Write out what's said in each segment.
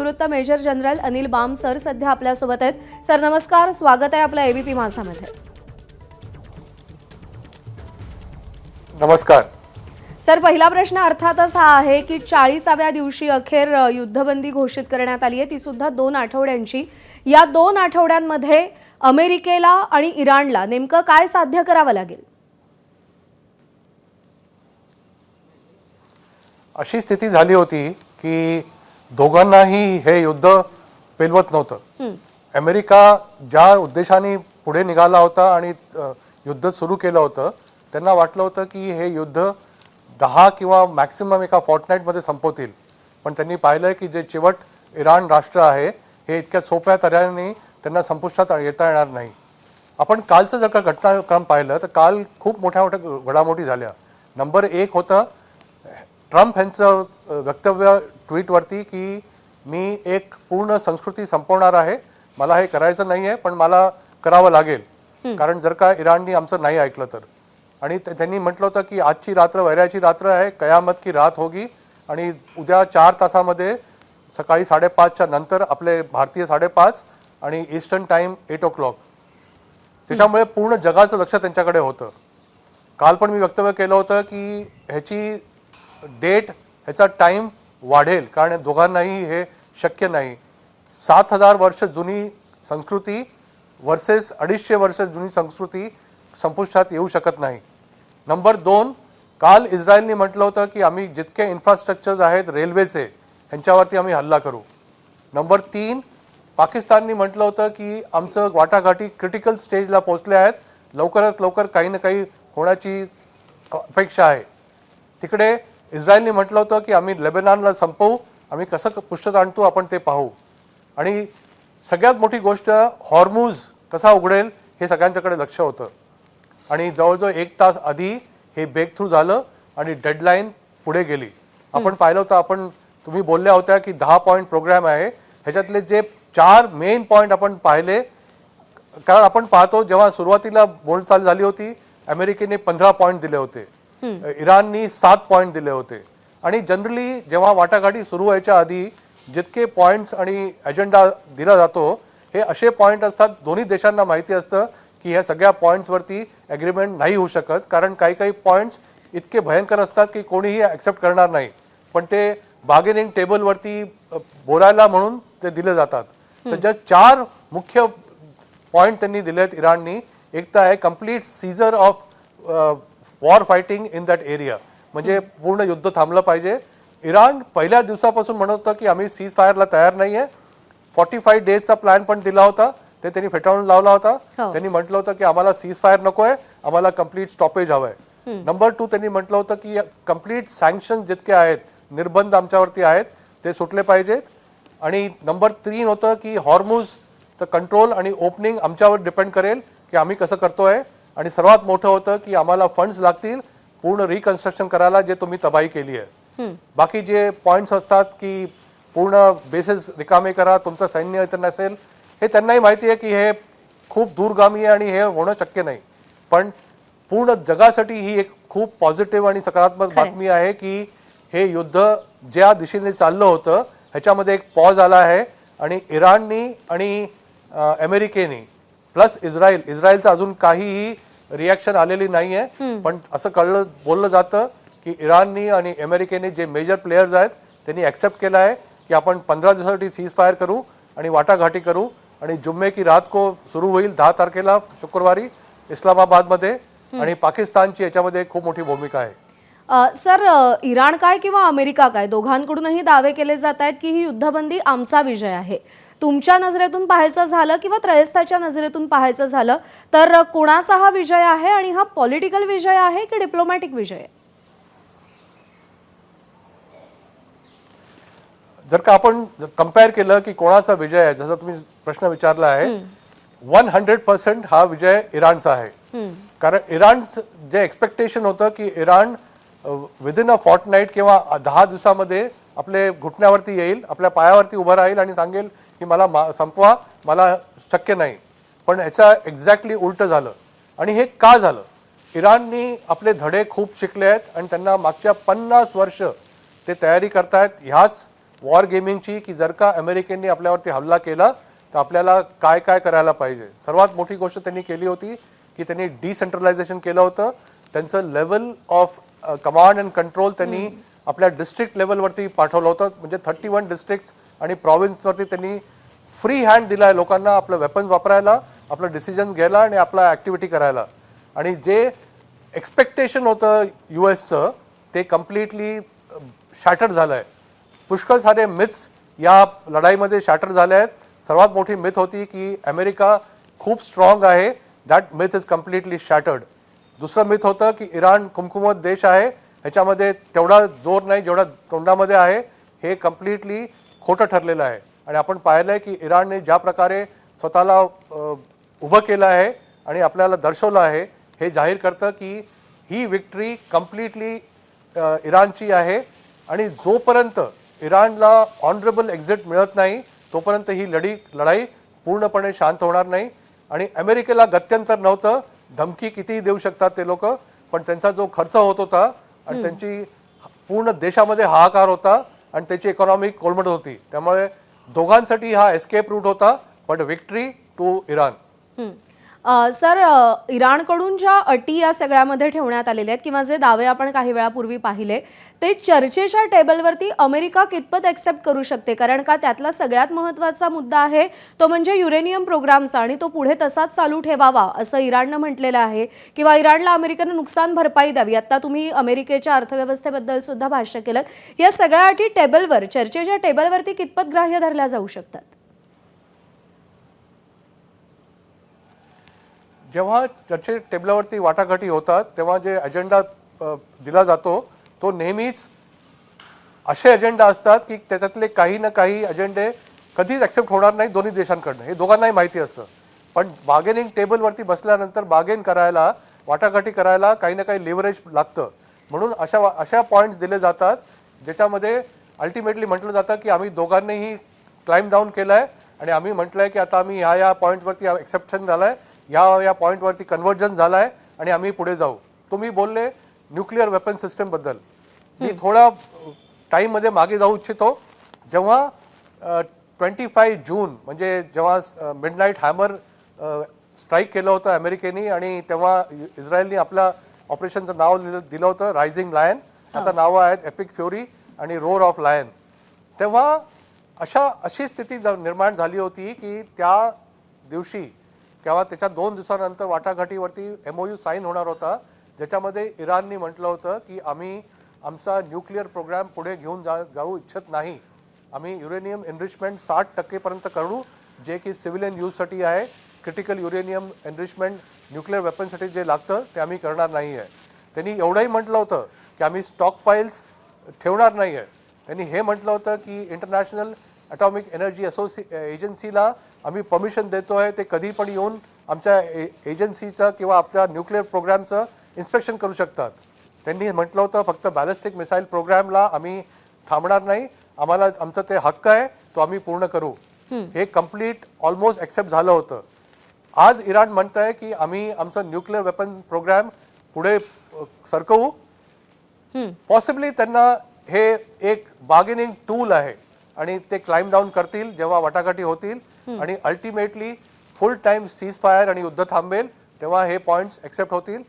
निवृत्त major general Anil Bam sir सध्या आपल्यासोबत आहेत। सर नमस्कार, स्वागत आहे आपल्या एबीपी माझामध्ये। नमस्कार सर, पहिला प्रश्न अर्थातच हा आहे की 40व्या दिवशी अखेर युद्धबंदी घोषित करण्यात आली आहे, ती सुद्धा 2 आठवड्यांची। या 2 आठवड्यांमध्ये अमेरिकेला आणि इराणला नेमकं काय साध्य करावं लागेल? अशी स्थिती झाली होती की दोघांनाही हे युद्ध पेलवत नव्हतं। अमेरिका ज्या उद्देशाने पुढे निघाला होता आणि युद्ध सुरू केलं होतं, त्यांना वाटलं होतं की हे युद्ध 10 किंवा मॅक्सिमम एका फॉर्टनाईटमध्ये संपवतील। पण त्यांनी पाहिलं की जे चिवट इराण राष्ट्र आहे हे इतक्या सोप्या तऱ्हेने त्यांना संपुष्टात येता येणार नाही। आपण कालचं जर का घटनाक्रम पाहिलं तर काल खूप मोठ्या मोठ्या घडामोडी झाल्या। नंबर 1 होतं ट्रम्प यांचं वक्तव्य ट्विटवरती की मी एक पूर्ण संस्कृती संपवणार आहे, मला हे करायचं नाही आहे पण मला करावं लागेल, कारण जर का इराणनी आमचं नाही ऐकलं तर। आणि त्यांनी म्हटलं होतं की आजची रात्र वैराची रात्र आहे, कयामत की रात होगी, आणि उद्या 4 तासामध्ये सकाळी 5:30च्या नंतर आपले भारतीय 5:30 आणि ईस्टर्न टाइम 8 o'clock, त्याच्यामुळे पूर्ण जगाचं लक्ष त्यांच्याकडे होतं। काल पण मी वक्तव्य केलं होतं की ह्याची डेट, ह्याचा टाइम वाढेल, कारण दोघांनाही हे शक्य नाही। 7000 वर्ष जुनी संस्कृती वर्सेस 250 वर्ष जुनी संस्कृती संपुष्टात येऊ शकत नाही। नंबर 2, काल इस्रायलने म्हटलं होतं की आम्ही जितके इन्फ्रास्ट्रक्चर्स आहेत रेल्वेचे ह्यांच्यावरती आम्ही हल्ला करू। नंबर 3, पाकिस्तानने म्हटलं होतं की आमचं वाटाघाटी क्रिटिकल स्टेजला पोहोचले आहेत, लवकरात लवकर काही ना काही होण्याची अपेक्षा आहे। तिकडे इस्रायलने म्हटलं होतं की आम्ही लेबनॉनला संपवू, आम्ही कसं पुष्टात आणतो आपण ते पाहू। आणि सगळ्यात मोठी गोष्ट हॉर्मुझ कसा उघडेल हे सगळ्यांच्याकडे लक्ष होतं। आणि जवळजवळ 1 तास आधी हे ब्रेक थ्रू झालं आणि डेडलाईन पुढे गेली। आपण पाहिलं होतं, तुम्ही बोलल्या होत्या की 10 पॉईंट प्रोग्राम आहे, ह्याच्यातले जे 4 मेन पॉईंट आपण पाहिले, कारण आपण पाहतो जेव्हा सुरुवातीला बोलचाल झाली होती अमेरिकेने 15 पॉईंट दिले होते, इराणनी 7 पॉईंट दिले होते। आणि जनरली जेव्हा वाटाघाटी सुरू व्हायच्या आधी जितके पॉईंट्स आणि अजेंडा दिला जातो हे असे पॉईंट असतात, दोन्ही देशांना माहिती असतं की ह्या सगळ्या पॉईंट्सवरती ॲग्रीमेंट नाही होऊ शकत, कारण काही काही पॉईंट्स इतके भयंकर असतात की कोणीही ॲक्सेप्ट करणार नाही, पण ते बार्गेनिंग टेबलवरती बोलायला म्हणून ते दिले जातात। तर ज्या 4 मुख्य पॉईंट त्यांनी दिलेत इराणनी, एक तर आहे complete Caesar of war fighting in that area, म्हणजे पूर्ण युद्ध थांबलं पाहिजे। इराण पहिल्या दिवसापासून म्हणत होतं की आम्ही सीज फायरला तयार नाही आहे। 45 डेजचा प्लॅन पण दिला होता, ते त्यांनी फेटाळून लावला होता। त्यांनी म्हटलं होतं की आम्हाला सीज फायर नको आहे, आम्हाला कम्प्लीट स्टॉपेज हवं आहे। नंबर 2, त्यांनी म्हटलं होतं की कम्प्लीट सँक्शन जितके आहेत, निर्बंध आमच्यावरती आहेत, ते सुटले पाहिजेत। आणि नंबर 3 होतं की हॉर्मुझचं कंट्रोल आणि ओपनिंग आमच्यावर डिपेंड करेल की आम्ही कसं करतोय। आणि सर्वात मोठं होतं की आम्हाला फंड्स लागतील पूर्ण रिकन्स्ट्रक्शन करायला, जे तुम्ही तबाही केली आहे। बाकी जे पॉईंट्स असतात की पूर्ण बेसेस रिकामे करा, तुमचं सैन्य इथं नसेल, हे त्यांनाही माहिती आहे की हे खूप दूरगामी आहे आणि हे होणं शक्य नाही। पण पूर्ण जगासाठी ही एक खूप पॉझिटिव्ह आणि सकारात्मक बातमी आहे की हे युद्ध ज्या दिशेने चाललं होतं ह्याच्यामध्ये एक पॉज आला आहे। आणि इराणनी आणि अमेरिकेने प्लस इस्रायलचं अजून काहीही रिॲक्शन आलेली नाही आहे, पण असं बोललं जातं की इराणनी आणि अमेरिकेने जे मेजर प्लेयर्स आहेत त्यांनी ॲक्सेप्ट केलं आहे की आपण 15 दिवसासाठी सीज फायर करू आणि वाटाघाटी करू, आणि जुम्मे की रात को सुरू होईल 10 तारखेला शुक्रवारी इस्लामाबादमध्ये। आणि पाकिस्तानची याच्यामध्ये खूप मोठी भूमिका आहे। सर, इराण काय किंवा अमेरिका काय, दोघांकडूनही दावे केले जात आहेत की ही युद्धबंदी आमचा विजय आहे। तुमच्या नजरेतून पाहायचं झालं किंवा त्रयस्थाच्या नजरेतून पाहायचं झालं तर कोणाचा हा विजय आहे, आणि हा पॉलिटिकल विजय आहे की डिप्लोमॅटिक विजय आहे? जर का आपण कंपेअर केलं की कोणाचा विजय आहे, जसं तुम्ही प्रश्न विचारला आहे, 100% हा विजय इराणचा आहे। कारण इराणचं जे एक्सपेक्टेशन होतं की इराण विदिन अ फॉर्टनाईट किंवा 10 दिवसामध्ये आपले घुटण्यावरती येईल, आपल्या पायावरती उभं राहील आणि सांगेल की मला संपवा, मला शक्य नाही। पण ह्याचा एक्झॅक्टली उलट झालं। आणि हे का झालं? इराणनी आपले धडे खूप शिकले आहेत आणि त्यांना मागच्या 50 वर्ष ते तयारी करतायत ह्याच वॉर गेमिंगची, की जर का अमेरिकेने आपल्यावरती हल्ला केला तर आपल्याला काय काय करायला पाहिजे. सर्वात मोठी गोष्ट त्यांनी केली होती की त्यांनी डिसेंट्रलायझेशन केलं होतं. त्यांचं level of command and control त्यांनी आपल्या डिस्ट्रिक्ट लेवलवरती पाठवलं होतं. म्हणजे 31 डिस्ट्रिक्ट आणि प्रॉव्हिन्सवरती त्यांनी फ्री हँड दिला आहे लोकांना आपलं वेपन्स वापरायला, आपलं डिसिजन घ्यायला आणि आपला ॲक्टिव्हिटी करायला. आणि जे एक्सपेक्टेशन होतं US-चं ते कम्प्लिटली शॅटर झालं आहे. पुष्कळ सारे मिथ्स या लढाईमध्ये शॅटर झाले आहेत. सर्वात मोठी मिथ होती की अमेरिका खूप स्ट्रॉंग आहे, that myth is completely shattered. दुसरं मिथ होतं की इराण कुमकुमत देश आहे, ह्याच्यामध्ये तेवढा जोर नाही जेवढा तोंडामध्ये आहे. हे कम्प्लिटली खोटं ठरलेलं आहे. आणि आपण पाहिलं आहे की इराणने ज्या प्रकारे स्वतःला उभं केलं आहे आणि आपल्याला दर्शवलं आहे, हे जाहीर करतं की ही विक्ट्री कम्प्लिटली इराणची आहे. आणि जोपर्यंत इराणला ऑनरेबल एक्झिट मिळत नाही तोपर्यंत ही लढाई पूर्णपणे शांत होणार नाही. आणि अमेरिकेला गत्यंतर नव्हतं. धमकी कितीही देऊ शकतात ते लोक, पण त्यांचा जो खर्च होत होता आणि त्यांची पूर्ण देशामध्ये हाहाकार होता आणि त्याची इकॉनॉमी कोलमडत होती. त्यामुळे दोघांसाठी हा एस्केप रूट होता, but victory to Iran. Sir, इराणकडून ज्या अटी या सगळ्यामध्ये ठेवण्यात आलेल्या आहेत किंवा जे दावे आपण काही वेळापूर्वी पाहिले ते चर्चेच्या टेबलवरती अमेरिका कितपत ॲक्सेप्ट करू शकते? कारण का त्यातला सगळ्यात महत्त्वाचा मुद्दा आहे तो म्हणजे युरेनियम प्रोग्रामचा, आणि तो पुढे तसाच चालू ठेवावा असं इराणनं म्हटलेलं आहे, किंवा इराणला अमेरिकेनं नुकसान भरपाई द्यावी. आता तुम्ही अमेरिकेच्या अर्थव्यवस्थेबद्दल सुद्धा भाष्य केलं. या सगळ्या अटी टेबलवर, चर्चेच्या टेबलवरती कितपत ग्राह्य धरल्या जाऊ शकतात? जेव्हा चर्चे टेबलावरती वाटाघाटी होतात तेव्हा जे अजेंडा दिला जातो तो नेहमीच असे अजेंडा असतात की त्याच्यातले काही ना काही अजेंडे कधीच ॲक्सेप्ट होणार नाही दोन्ही देशांकडनं. हे दोघांनाही माहिती असतं. पण बार्गेनिंग टेबलवरती बसल्यानंतर बार्गेन करायला, वाटाघाटी करायला काही ना काही लिव्हरेज लागतं. म्हणून अशा पॉईंट्स दिले जातात ज्याच्यामध्ये अल्टिमेटली म्हटलं जातं की आम्ही दोघांनीही क्लाइम डाऊन केलं आहे आणि आम्ही म्हटलं आहे की आता आम्ही ह्या पॉईंटवरती एक्सेप्शन झालं आहे, या पॉईंटवरती कन्व्हर्जन झालं आहे आणि आम्ही पुढे जाऊ. तुम्ही बोलले न्यूक्लिअर वेपन सिस्टमबद्दल. मी थोडा टाईममध्ये मागे जाऊ इच्छितो. जेव्हा 25 जून म्हणजे जेव्हा मिडनाईट हॅमर स्ट्राईक केलं होतं अमेरिकेने आणि तेव्हा इस्रायलने आपल्या ऑपरेशनचं नाव दिलं होतं रायझिंग लायन. आता नावं आहेत एपिक फ्युरी आणि रोर ऑफ लायन. तेव्हा अशी स्थिती निर्माण झाली होती की त्या दिवशी किंवा त्याच्या 2 दिवसानंतर वाटाघाटीवरती MOU साईन होणार होता, ज्याच्यामध्ये इराणने म्हटलं होतं की आम्ही आमचा न्यूक्लिअर प्रोग्राम पुढे घेऊन जाऊ इच्छित नाही. आम्ही युरेनियम एनरिचमेंट 60% पर्यंत करू, जे की सिव्हिलियन यूजसाठी आहे. क्रिटिकल युरेनियम एनरिचमेंट न्यूक्लिअर वेपनसाठी जे लागतं ते आम्ही करणार नाही आहे. त्यांनी एवढंही म्हटलं होतं की आम्ही स्टॉक फाईल्स ठेवणार नाही आहे. त्यांनी हे म्हटलं होतं की इंटरनॅशनल ॲटॉमिक एनर्जी एजन्सीला आम्ही परमिशन देतो आहे, ते कधी पण येऊन आमच्या एजन्सीचं किंवा आपल्या न्यूक्लिअर प्रोग्रामचं इन्स्पेक्शन करू शकतात. त्यांनी म्हटलं होतं फक्त बॅलिस्टिक मिसाईल प्रोग्रामला आम्ही थांबणार नाही, आम्हाला आमचं ते हक्क आहे तो आम्ही पूर्ण करू. हे कम्प्लीट ऑलमोस्ट ॲक्सेप्ट झालं होतं. आज इराण म्हणत आहे की आम्ही आमचं न्यूक्लिअर वेपन प्रोग्राम पुढे सरकवू. पॉसिबली त्यांना हे एक बार्गेनिंग टूल आहे आणि ते क्लाइम डाऊन करतील जेव्हा वाटाघाटी होतील आणि अल्टिमेटली फुल टाइम सीज फायर आणि युद्ध थांबेल तेव्हा हे पॉईंट्स ॲक्सेप्ट होतील.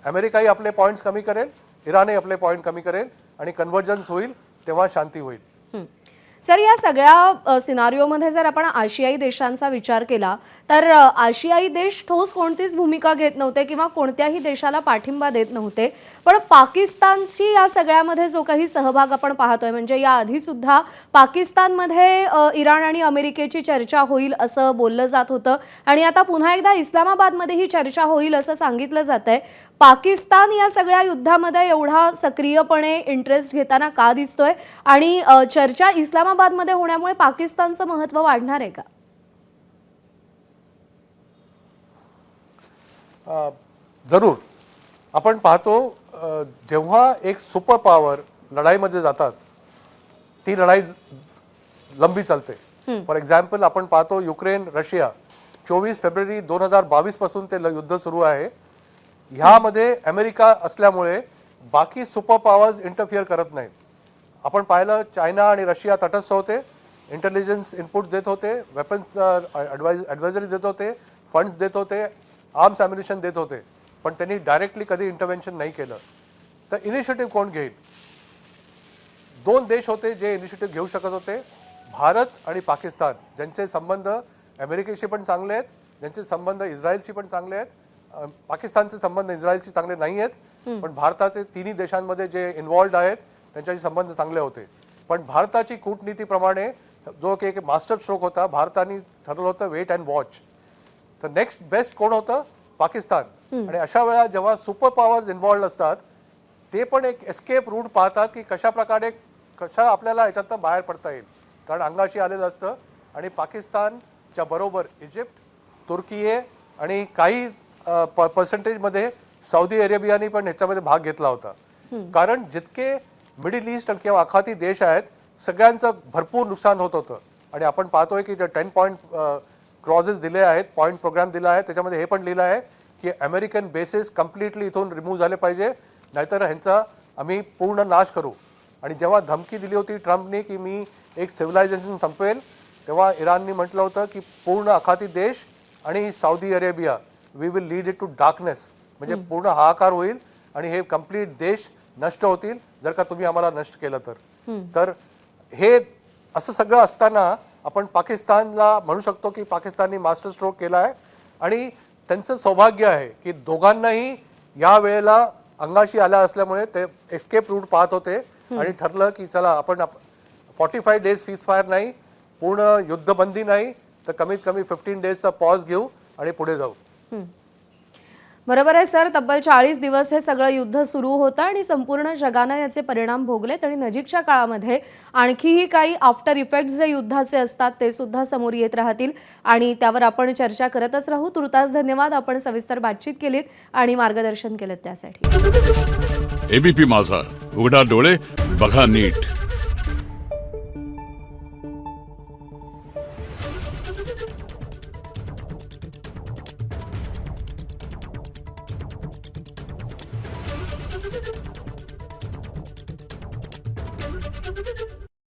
अमेरिकाही आपले पॉईंट्स कमी करेल, इराणही आपले पॉईंट कमी करेल आणि कन्व्हर्जन्स होईल तेव्हा शांती होईल. सर, या सगळ्या सिनारिओमध्ये जर आपण आशियाई देशांचा विचार केला तर आशियाई देश ठोस कोणतीच भूमिका घेत नव्हते किंवा कोणत्याही देशाला पाठिंबा देत नव्हते. पण पाकिस्तानची या सगळ्यामध्ये जो काही सहभाग आपण पाहतोय, म्हणजे या आधी सुद्धा पाकिस्तानमध्ये इराण आणि अमेरिकेची चर्चा होईल असं बोललं जात होतं आणि आता पुन्हा एकदा इस्लामाबादमध्ये ही चर्चा होईल असं सांगितलं जात आहे. पाकिस्तान या सगळ्या युद्धामध्ये एवढा सक्रियपणे इंटरेस्ट घेताना का दिसतोय आणि चर्चा इस्लामाबादमध्ये होण्यामुळे पाकिस्तानचं महत्त्व वाढणार आहे का? जरूर. आपण पाहतो जेव्हा एक सुपर पॉवर लढाईमध्ये जातात ती लढाई लंबी चालते. फॉर एक्झाम्पल आपण पाहतो युक्रेन रशिया 24 फेब्रुवारी 2022 पासून ते युद्ध सुरू आहे. ह्यामध्ये अमेरिका असल्यामुळे बाकी सुपर पॉवर्स इंटरफिअर करत नाहीत. आपण पाहिलं चायना आणि रशिया तटस्थ होते, इंटेलिजन्स इनपुट देत होते, वेपन्स ॲडवायझरी देत होते, फंड्स देत होते, आर्म्स ॲम्युनिशन देत होते, पण त्यांनी डायरेक्टली कधी इंटरव्हेन्शन नाही केलं. तर इनिशिएटिव्ह कोण घेईल? दोन देश होते जे इनिशिएटिव्ह घेऊ शकत होते, भारत आणि पाकिस्तान, ज्यांचे संबंध अमेरिकेशी पण चांगले आहेत, ज्यांचे संबंध इस्रायलशी पण चांगले आहेत. पाकिस्तानचे संबंध इस्रायलशी चांगले नाही आहेत, पण भारताचे तिन्ही देशांमध्ये जे इन्व्हॉल्ड आहेत त्यांच्याशी संबंध चांगले होते. पण भारताची कूटनीतीप्रमाणे जो की एक मास्टर स्ट्रोक होता, भारताने ठरवलं होतं वेट अँड वॉच. तर नेक्स्ट बेस्ट कोण होतं? पाकिस्तान. आणि अशा वेळा जेव्हा सुपर पॉवर्स इन्व्हॉल्ड असतात, ते पण एक एस्केप रूट पाहतात की कशा आपल्याला याच्यातनं बाहेर पडता येईल, कारण अंगाशी आलेलं असतं. आणि पाकिस्तानच्या बरोबर इजिप्त, तुर्की आणि काही पर्सेंटेजमध्ये सौदी अरेबियाने पण ह्याच्यामध्ये भाग घेतला होता. कारण जितके मिडल ईस्ट किंवा आखाती देश आहेत, सगळ्यांचं भरपूर नुकसान होत होतं. आणि आपण पाहतोय की जे 10 पॉईंट क्लॉजेस दिले आहेत, पॉईंट प्रोग्राम दिला आहे, त्याच्यामध्ये हे पण लिहिलं आहे की अमेरिकन बेसेस कम्प्लिटली इथून रिमूव्ह झाले पाहिजे, नाहीतर ह्यांचा आम्ही पूर्ण नाश करू. आणि जेव्हा धमकी दिली होती ट्रम्पनी की मी एक सिव्हिलायझेशन संपवेल, तेव्हा इराणनी म्हटलं होतं की पूर्ण आखाती देश आणि Saudi Arabia, we will lead it to darkness, म्हणजे पूर्ण हाहाकार होईल आणि हे कम्प्लीट देश नष्ट होतील जर का तुम्ही आम्हाला नष्ट केलं तर. तर हे असं सगळं असताना आपण पाकिस्तानला म्हणू शकतो की पाकिस्ताननी मास्टर स्ट्रोक केला आहे. आणि त्यांचं सौभाग्य आहे की दोघांनाही या वेळेला अंगाशी आल्या असल्यामुळे ते एस्केप रूट पाहत होते आणि ठरलं की चला आपण 45 डेज सीजफायर नाही, पूर्ण युद्धबंदी नाही, तर कमीत कमी 15 डेजचा पॉज घेऊ आणि पुढे जाऊ. बरोबर आहे सर. तब्बल 40 दिवस हे सगळं युद्ध सुरू होतं आणि संपूर्ण जगानं याचे परिणाम भोगलेत. आणि नजीकच्या काळामध्ये आणखीही काही आफ्टर इफेक्ट्स जे युद्धाचे असतात ते सुद्धा समोर येत राहतील आणि त्यावर आपण चर्चा करतच राहू. तुर्तास धन्यवाद, आपण सविस्तर बातचीत केलीत आणि मार्गदर्शन केलं त्यासाठी. एबीपी माझा, उघडा डोळे बघा नीट.